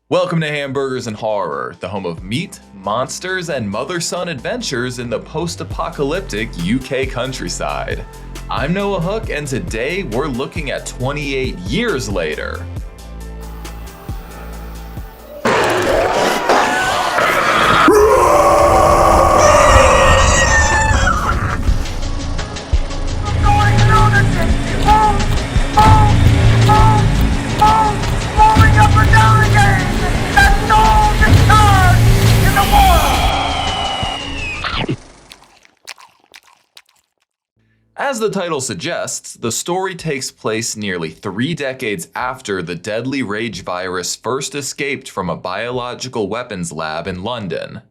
Welcome to Hamburgers and Horror, the home of meat, monsters, and mother-son adventures in the post-apocalyptic UK countryside. I'm Noah Hook, and today we're looking at 28 years later. As the title suggests, the story takes place nearly 3 decades after the deadly rage virus first escaped from a biological weapons lab in London.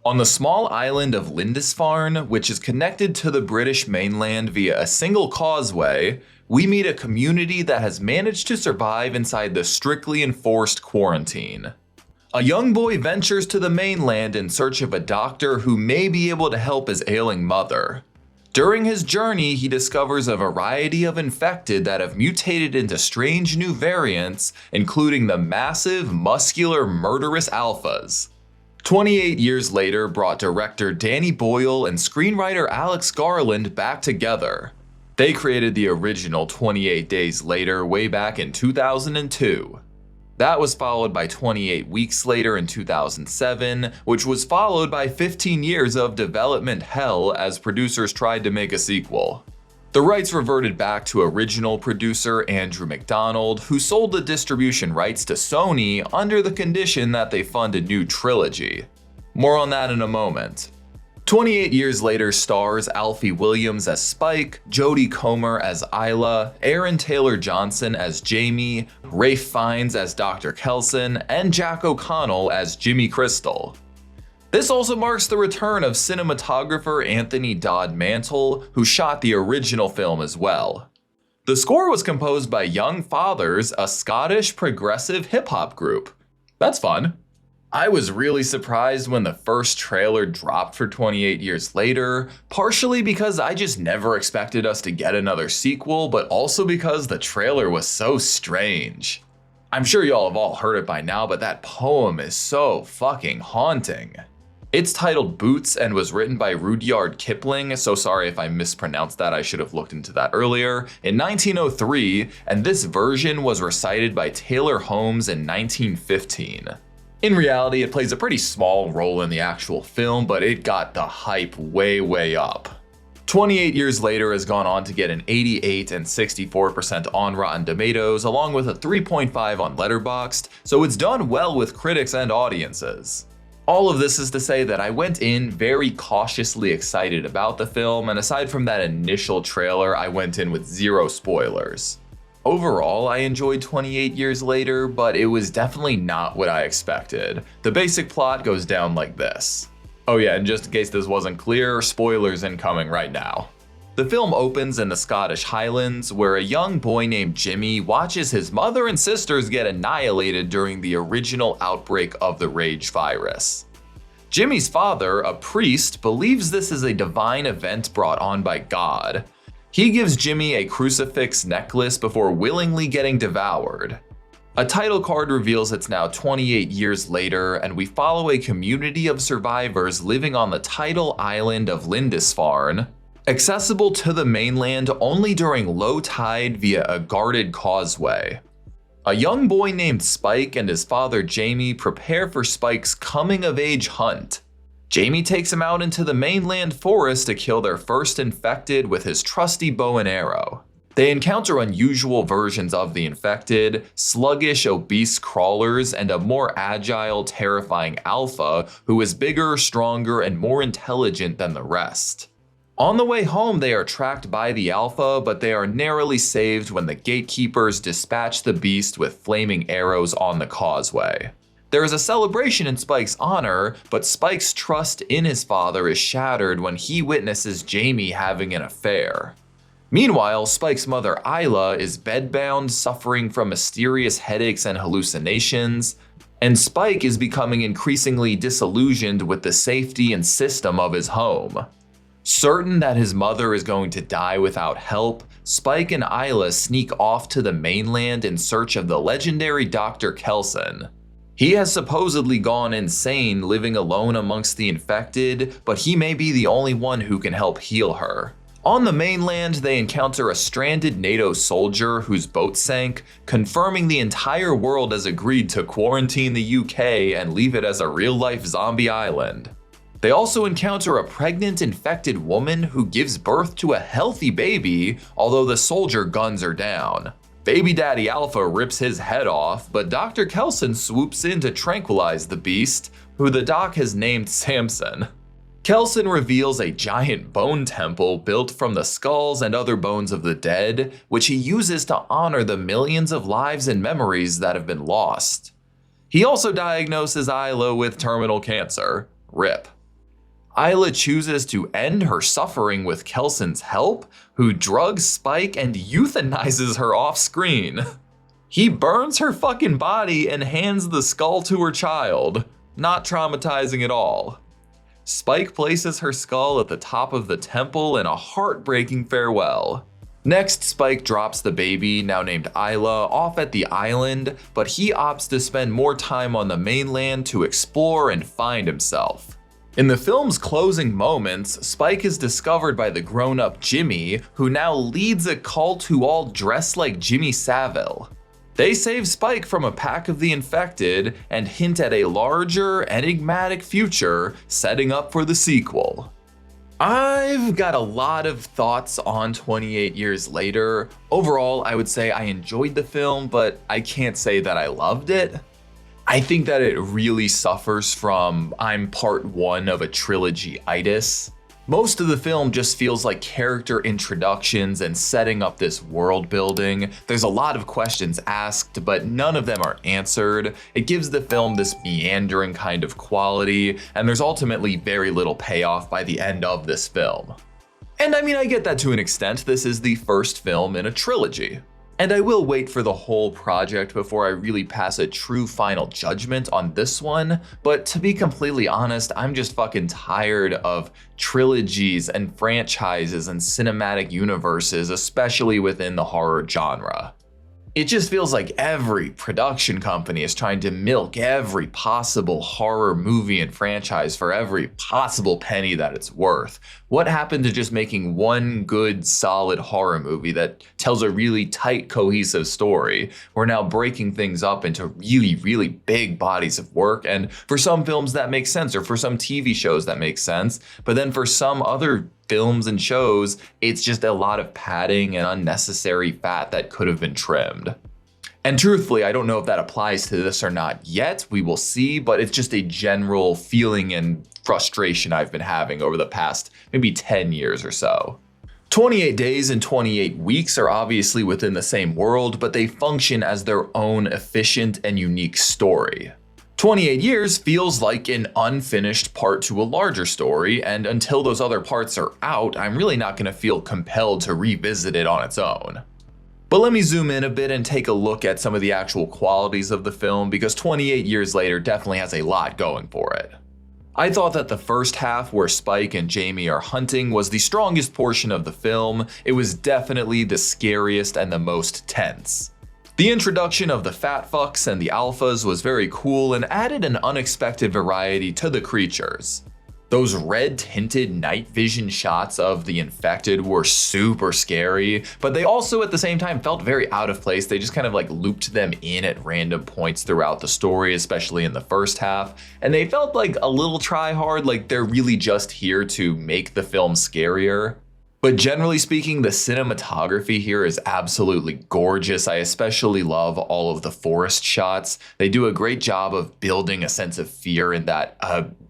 On the small island of Lindisfarne, which is connected to the British mainland via a single causeway, we meet a community that has managed to survive inside the strictly enforced quarantine. A young boy ventures to the mainland in search of a doctor who may be able to help his ailing mother. During his journey, he discovers a variety of infected that have mutated into strange new variants, including the massive, muscular, murderous alphas. 28 years later brought director Danny Boyle and screenwriter Alex Garland back together. They created the original 28 Days Later way back in 2002. That was followed by 28 Weeks Later in 2007, which was followed by 15 years of development hell as producers tried to make a sequel. The rights reverted back to original producer Andrew McDonald, who sold the distribution rights to Sony under the condition that they fund a new trilogy. More on that in a moment. 28 Years Later stars Alfie Williams as Spike, Jodie Comer as Isla, Aaron Taylor Johnson as Jamie, Ralph Fiennes as Dr. Kelson, and Jack O'Connell as Jimmy Crystal. This also marks the return of cinematographer Anthony Dodd Mantle, who shot the original film as well. The score was composed by Young Fathers, a Scottish progressive hip-hop group. That's fun. I was really surprised when the first trailer dropped for 28 Years Later, partially because I just never expected us to get another sequel, but also because the trailer was so strange. I'm sure y'all have all heard it by now, but that poem is so fucking haunting. It's titled Boots and was written by Rudyard Kipling, so sorry if I mispronounced that, I should have looked into that earlier, in 1903, and this version was recited by Taylor Holmes in 1915. In reality, it plays a pretty small role in the actual film, but it got the hype way up. 28 Years Later has gone on to get an 88 and 64% on Rotten Tomatoes, along with a 3.5 on Letterboxd, so it's done well with critics and audiences. All of this is to say that I went in very cautiously excited about the film, and aside from that initial trailer, I went in with zero spoilers. Overall, I enjoyed 28 Years Later, but it was definitely not what I expected. The basic plot goes down like this. Oh yeah, and just in case this wasn't clear, spoilers incoming right now. The film opens in the Scottish Highlands, where a young boy named Jimmy watches his mother and sisters get annihilated during the original outbreak of the rage virus. Jimmy's father, a priest, believes this is a divine event brought on by God. He gives Jimmy a crucifix necklace before willingly getting devoured. A title card reveals it's now 28 years later, and we follow a community of survivors living on the tidal island of Lindisfarne, accessible to the mainland only during low tide via a guarded causeway. A young boy named Spike and his father Jamie prepare for Spike's coming-of-age hunt. Jamie takes him out into the mainland forest to kill their first infected with his trusty bow and arrow. They encounter unusual versions of the infected, sluggish, obese crawlers, and a more agile, terrifying alpha who is bigger, stronger, and more intelligent than the rest. On the way home, they are tracked by the alpha, but they are narrowly saved when the gatekeepers dispatch the beast with flaming arrows on the causeway. There is a celebration in Spike's honor, but Spike's trust in his father is shattered when he witnesses Jamie having an affair. Meanwhile, Spike's mother Isla is bedbound, suffering from mysterious headaches and hallucinations, and Spike is becoming increasingly disillusioned with the safety and system of his home. Certain that his mother is going to die without help, Spike and Isla sneak off to the mainland in search of the legendary Dr. Kelson. He has supposedly gone insane living alone amongst the infected, but he may be the only one who can help heal her. On the mainland, they encounter a stranded NATO soldier whose boat sank, confirming the entire world has agreed to quarantine the UK and leave it as a real-life zombie island. They also encounter a pregnant infected woman who gives birth to a healthy baby, although the soldier guns her down. Baby Daddy Alpha rips his head off, but Dr. Kelson swoops in to tranquilize the beast, who the doc has named Samson. Kelson reveals a giant bone temple built from the skulls and other bones of the dead, which he uses to honor the millions of lives and memories that have been lost. He also diagnoses Isla with terminal cancer. RIP. Isla chooses to end her suffering with Kelson's help, who drugs Spike and euthanizes her off-screen. He burns her fucking body and hands the skull to her child. Not traumatizing at all. Spike places her skull at the top of the temple in a heartbreaking farewell. Next, Spike drops the baby, now named Isla, off at the island, but he opts to spend more time on the mainland to explore and find himself. In the film's closing moments, Spike is discovered by the grown-up Jimmy, who now leads a cult who all dress like Jimmy Savile. They save Spike from a pack of the infected and hint at a larger, enigmatic future, setting up for the sequel. I've got a lot of thoughts on 28 Years Later. Overall, I would say I enjoyed the film, but I can't say that I loved it. I think that it really suffers from I'm part one of a trilogy-itis. Most of the film just feels like character introductions and setting up this world building. There's a lot of questions asked, but none of them are answered. It gives the film this meandering kind of quality, and there's ultimately very little payoff by the end of this film. And I mean, I get that to an extent. This is the first film in a trilogy. And I will wait for the whole project before I really pass a true final judgment on this one, but to be completely honest, I'm just fucking tired of trilogies and franchises and cinematic universes, especially within the horror genre. It just feels like every production company is trying to milk every possible horror movie and franchise for every possible penny that it's worth. What happened to just making one good, solid horror movie that tells a really tight, cohesive story? We're now breaking things up into really, really big bodies of work, and for some films that makes sense, or for some TV shows that makes sense, but then for some other films and shows, it's just a lot of padding and unnecessary fat that could have been trimmed. And truthfully, I don't know if that applies to this or not yet. We will see, but it's just a general feeling and frustration I've been having over the past maybe 10 years or so. 28 Days and 28 Weeks are obviously within the same world, but they function as their own efficient and unique story. 28 Years feels like an unfinished part to a larger story, and until those other parts are out, I'm really not going to feel compelled to revisit it on its own. But let me zoom in a bit and take a look at some of the actual qualities of the film, because 28 Years Later definitely has a lot going for it. I thought that the first half, where Spike and Jamie are hunting, was the strongest portion of the film. It was definitely the scariest and the most tense. The introduction of the fat fucks and the alphas was very cool and added an unexpected variety to the creatures. Those red tinted night vision shots of the infected were super scary, but they also at the same time felt very out of place. They just kind of like looped them in at random points throughout the story, especially in the first half, and they felt like a little try hard, like they're really just here to make the film scarier. But generally speaking, the cinematography here is absolutely gorgeous. I especially love all of the forest shots. They do a great job of building a sense of fear in that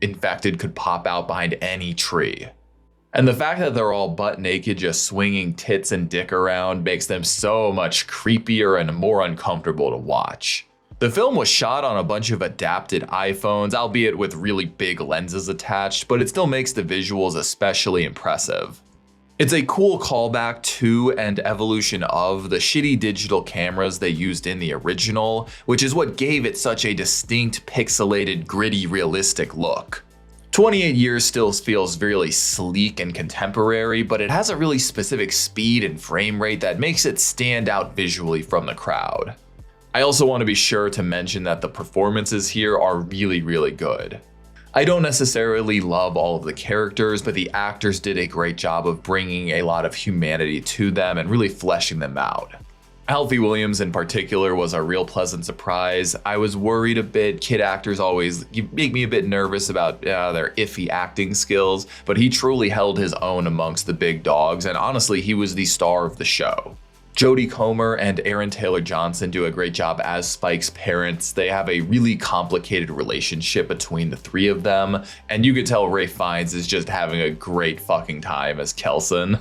infected could pop out behind any tree. And the fact that they're all butt naked just swinging tits and dick around makes them so much creepier and more uncomfortable to watch. The film was shot on a bunch of adapted iPhones, albeit with really big lenses attached, but it still makes the visuals especially impressive. It's a cool callback to and evolution of the shitty digital cameras they used in the original, which is what gave it such a distinct, pixelated, gritty, realistic look. 28 Years still feels really sleek and contemporary, but it has a really specific speed and frame rate that makes it stand out visually from the crowd. I also want to be sure to mention that the performances here are really, really good. I don't necessarily love all of the characters, but the actors did a great job of bringing a lot of humanity to them and really fleshing them out. Alfie Williams in particular was a real pleasant surprise. I was worried a bit. Kid actors always make me a bit nervous about their iffy acting skills, but he truly held his own amongst the big dogs, and honestly, he was the star of the show. Jodie Comer and Aaron Taylor Johnson do a great job as Spike's parents. They have a really complicated relationship between the three of them, and you could tell Ralph Fiennes is just having a great fucking time as Kelson.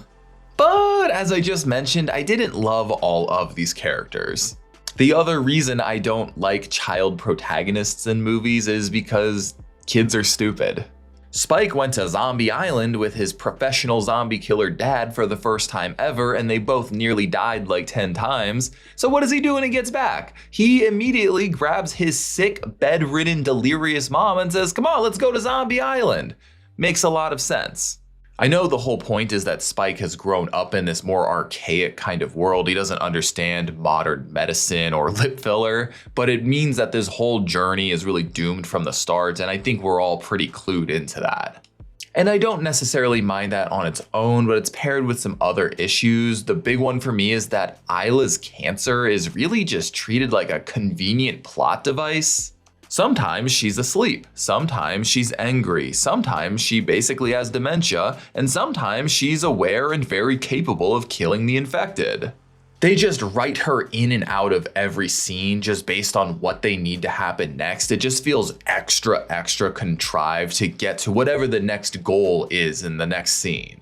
But as I just mentioned, I didn't love all of these characters. The other reason I don't like child protagonists in movies is because kids are stupid. Spike went to Zombie Island with his professional zombie killer dad for the first time ever, and they both nearly died like 10 times. So what does he do when he gets back? He immediately grabs his sick, bedridden, delirious mom and says, "Come on, let's go to Zombie Island." Makes a lot of sense. I know the whole point is that Spike has grown up in this more archaic kind of world. He doesn't understand modern medicine or lip filler, but it means that this whole journey is really doomed from the start, and I think we're all pretty clued into that. And I don't necessarily mind that on its own, but it's paired with some other issues. The big one for me is that Isla's cancer is really just treated like a convenient plot device. Sometimes she's asleep, sometimes she's angry, sometimes she basically has dementia, and sometimes she's aware and very capable of killing the infected. They just write her in and out of every scene just based on what they need to happen next. It just feels extra contrived to get to whatever the next goal is in the next scene.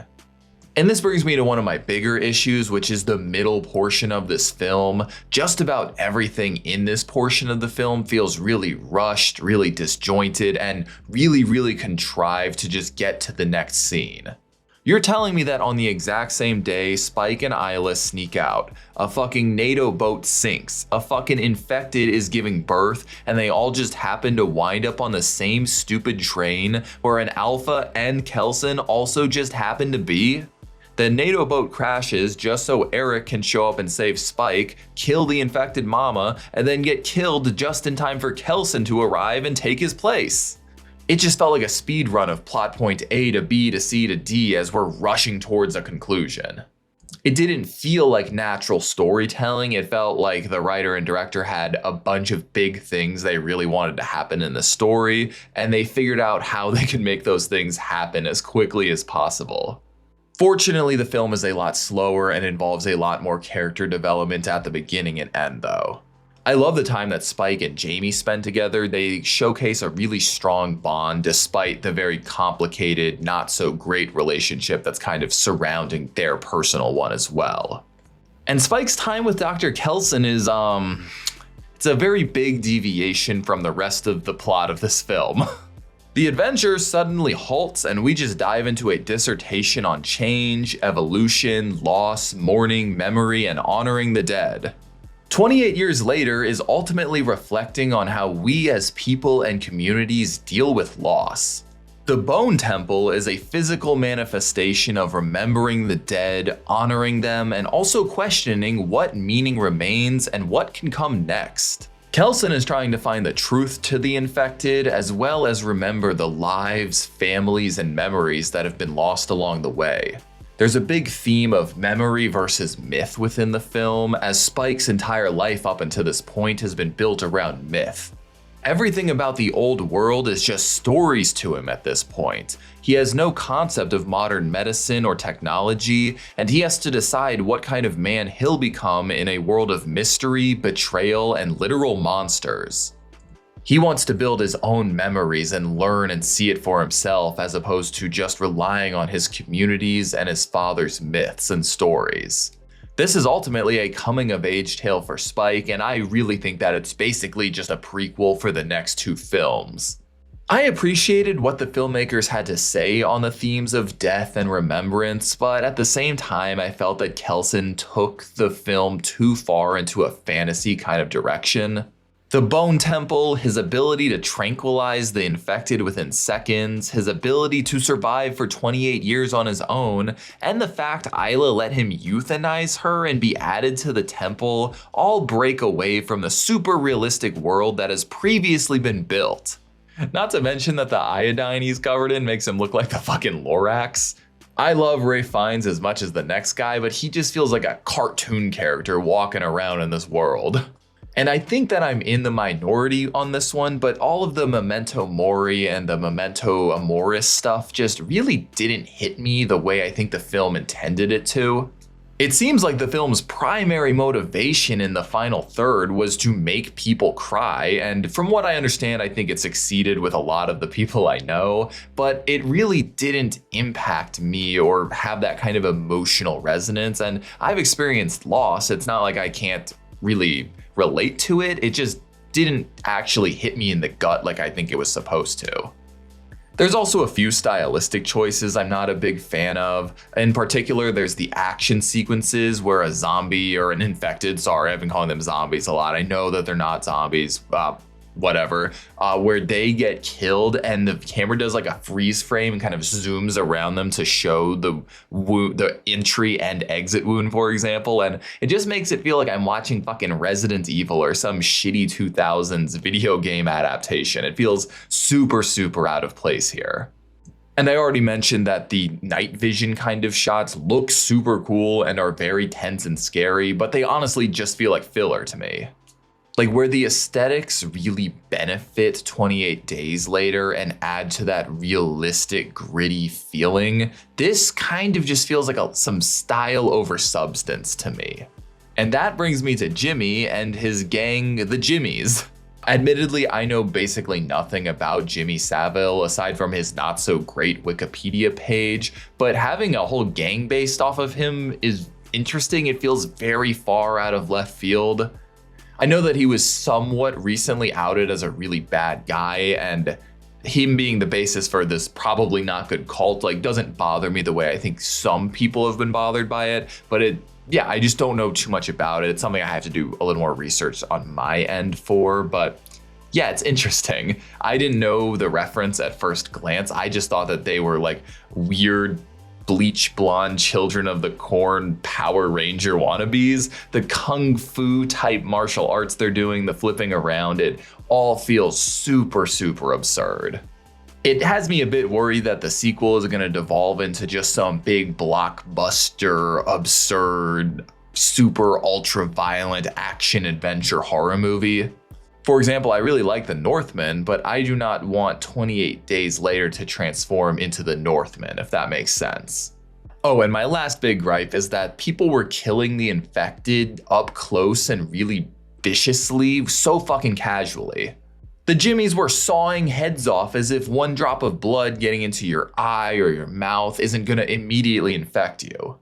And this brings me to one of my bigger issues, which is the middle portion of this film. Just about everything in this portion of the film feels really rushed, really disjointed, and really contrived to just get to the next scene. You're telling me that on the exact same day Spike and Isla sneak out, a fucking NATO boat sinks, a fucking infected is giving birth, and they all just happen to wind up on the same stupid train where an Alpha and Kelson also just happen to be? The NATO boat crashes just so Eric can show up and save Spike, kill the infected mama, and then get killed just in time for Kelson to arrive and take his place. It just felt like a speed run of plot point A to B to C to D as we're rushing towards a conclusion. It didn't feel like natural storytelling. It felt like the writer and director had a bunch of big things they really wanted to happen in the story, and they figured out how they could make those things happen as quickly as possible. Fortunately, the film is a lot slower and involves a lot more character development at the beginning and end, though. I love the time that Spike and Jamie spend together. They showcase a really strong bond despite the very complicated, not so great relationship that's kind of surrounding their personal one as well. And Spike's time with Dr. Kelson is, it's a very big deviation from the rest of the plot of this film. The adventure suddenly halts and we just dive into a dissertation on change, evolution, loss, mourning, memory, and honoring the dead. 28 years later is ultimately reflecting on how we as people and communities deal with loss. The Bone Temple is a physical manifestation of remembering the dead, honoring them, and also questioning what meaning remains and what can come next. Kelson is trying to find the truth to the infected, as well as remember the lives, families, and memories that have been lost along the way. There's a big theme of memory versus myth within the film, as Spike's entire life up until this point has been built around myth. Everything about the old world is just stories to him at this point. He has no concept of modern medicine or technology, and he has to decide what kind of man he'll become in a world of mystery, betrayal, and literal monsters. He wants to build his own memories and learn and see it for himself, as opposed to just relying on his communities and his father's myths and stories. This is ultimately a coming-of-age tale for Spike, and I really think that it's basically just a prequel for the next two films. I appreciated what the filmmakers had to say on the themes of death and remembrance, but at the same time, I felt that Kelson took the film too far into a fantasy kind of direction. The bone temple, his ability to tranquilize the infected within seconds, his ability to survive for 28 years on his own, and the fact Isla let him euthanize her and be added to the temple all break away from the super realistic world that has previously been built. Not to mention that the iodine he's covered in makes him look like the fucking Lorax. I love Ralph Fiennes as much as the next guy, but he just feels like a cartoon character walking around in this world. And I think that I'm in the minority on this one, but all of the Memento Mori and the Memento Amoris stuff just really didn't hit me the way I think the film intended it to. It seems like the film's primary motivation in the final third was to make people cry, and from what I understand, I think it succeeded with a lot of the people I know, but it really didn't impact me or have that kind of emotional resonance, and I've experienced loss. It's not like I can't really relate to it. It just didn't actually hit me in the gut like I think it was supposed to. There's also a few stylistic choices I'm not a big fan of. In particular, there's the action sequences where a zombie or an infected, sorry, I've been calling them zombies a lot. I know that they're not zombies, whatever, where they get killed and the camera does like a freeze frame and kind of zooms around them to show the entry and exit wound, for example. And it just makes it feel like I'm watching fucking Resident Evil or some shitty 2000s video game adaptation. It feels super, super out of place here. And I already mentioned that the night vision kind of shots look super cool and are very tense and scary, but they honestly just feel like filler to me. Like where the aesthetics really benefit 28 Days Later and add to that realistic, gritty feeling, this kind of just feels like some style over substance to me. And that brings me to Jimmy and his gang, the Jimmies. Admittedly, I know basically nothing about Jimmy Savile aside from his not so great Wikipedia page, but having a whole gang based off of him is interesting. It feels very far out of left field. I know that he was somewhat recently outed as a really bad guy, and him being the basis for this probably not good cult like doesn't bother me the way I think some people have been bothered by it, but I just don't know too much about it. It's something I have to do a little more research on my end for, but yeah, it's interesting. I didn't know the reference at first glance. I just thought that they were like weird bleach blonde Children of the Corn Power Ranger wannabes. The kung fu type martial arts they're doing, the flipping around, it all feels super, super absurd. It has me a bit worried that the sequel is going to devolve into just some big blockbuster, absurd, super ultra violent action adventure horror movie. For example, I really like The Northman, but I do not want 28 Days Later to transform into The Northman, if that makes sense. Oh, and my last big gripe is that people were killing the infected up close and really viciously, so fucking casually. The Jimmies were sawing heads off as if one drop of blood getting into your eye or your mouth isn't gonna immediately infect you.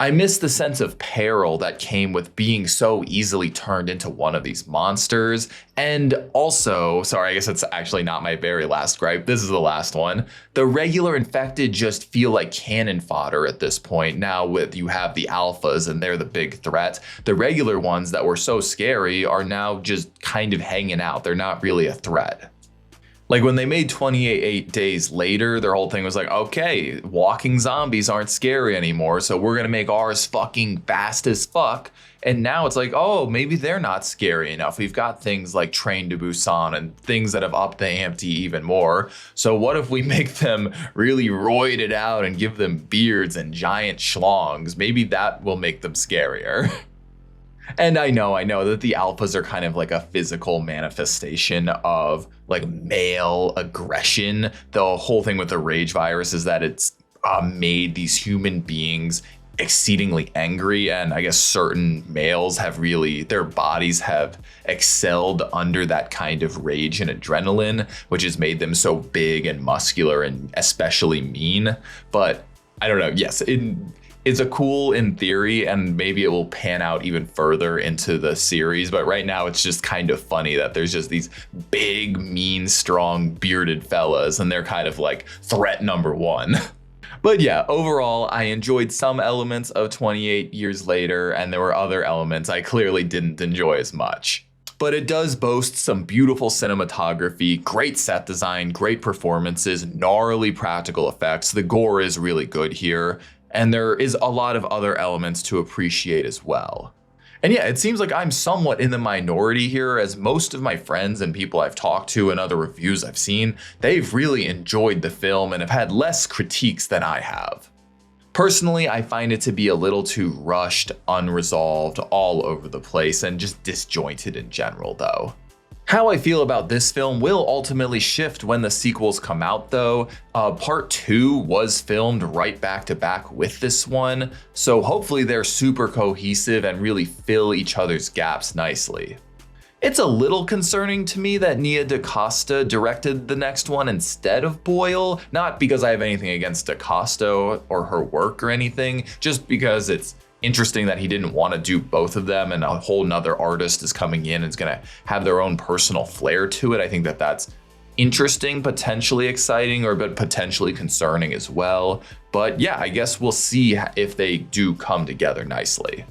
I miss the sense of peril that came with being so easily turned into one of these monsters. And also, sorry, I guess it's actually not my very last gripe. This is the last one. The regular infected just feel like cannon fodder at this point. Now you have the alphas and they're the big threat. The regular ones that were so scary are now just kind of hanging out. They're not really a threat. Like when they made 28 Days Later, their whole thing was like, okay, walking zombies aren't scary anymore, so we're gonna make ours fucking fast as fuck. And now it's like, oh, maybe they're not scary enough. We've got things like Train to Busan and things that have upped the ante even more. So what if we make them really roided out and give them beards and giant schlongs? Maybe that will make them scarier. And I know that the alphas are kind of like a physical manifestation of like male aggression. The whole thing with the rage virus is that it's made these human beings exceedingly angry, and I guess certain males have their bodies have excelled under that kind of rage and adrenaline, which has made them so big and muscular and especially mean. But I don't know, yes, it's a cool in theory, and maybe it will pan out even further into the series. But right now it's just kind of funny that there's just these big, mean, strong, bearded fellas, and they're kind of like threat number one. But yeah, overall, I enjoyed some elements of 28 Years Later, and there were other elements I clearly didn't enjoy as much. But it does boast some beautiful cinematography, great set design, great performances, gnarly practical effects. The gore is really good here, and there is a lot of other elements to appreciate as well. And yeah, it seems like I'm somewhat in the minority here, as most of my friends and people I've talked to and other reviews I've seen, they've really enjoyed the film and have had less critiques than I have. Personally, I find it to be a little too rushed, unresolved, all over the place, and just disjointed in general though. How I feel about this film will ultimately shift when the sequels come out though. Part 2 was filmed right back to back with this one, so hopefully they're super cohesive and really fill each other's gaps nicely. It's a little concerning to me that Nia DaCosta directed the next one instead of Boyle, not because I have anything against DaCosta or her work or anything, just because it's interesting that he didn't want to do both of them and a whole nother artist is coming in and is going to have their own personal flair to it. I think that that's interesting, potentially exciting, but potentially concerning as well. But yeah, I guess we'll see if they do come together nicely.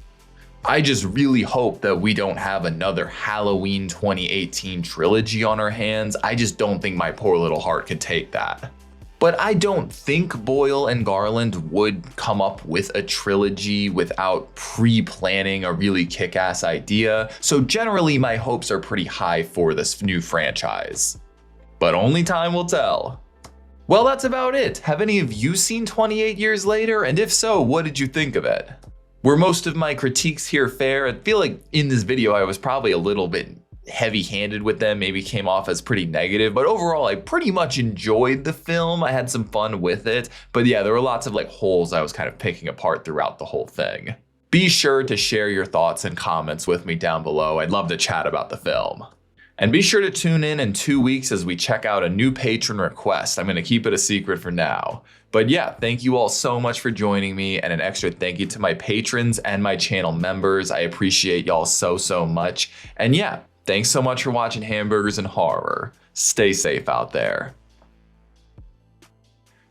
I just really hope that we don't have another Halloween 2018 trilogy on our hands. I just don't think my poor little heart could take that. But I don't think Boyle and Garland would come up with a trilogy without pre-planning a really kick-ass idea, so generally my hopes are pretty high for this new franchise. But only time will tell. Well, that's about it. Have any of you seen 28 Years Later? And if so, what did you think of it? Were most of my critiques here fair? I feel like in this video I was probably a little bit heavy-handed with them, maybe came off as pretty negative, but overall I pretty much enjoyed the film. I had some fun with it, but yeah, there were lots of holes I was kind of picking apart throughout the whole thing. Be sure to share your thoughts and comments with me down below. I'd love to chat about the film. And be sure to tune in 2 weeks as we check out a new patron request. I'm going to keep it a secret for now. But yeah, thank you all so much for joining me, and an extra thank you to my patrons and my channel members. I appreciate y'all so much. And yeah, thanks so much for watching Hamburgers and Horror. Stay safe out there.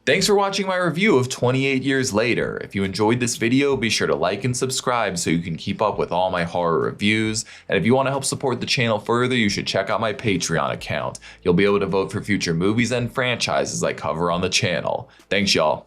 Thanks for watching my review of 28 Years Later. If you enjoyed this video, be sure to like and subscribe so you can keep up with all my horror reviews. And if you want to help support the channel further, you should check out my Patreon account. You'll be able to vote for future movies and franchises I cover on the channel. Thanks, y'all.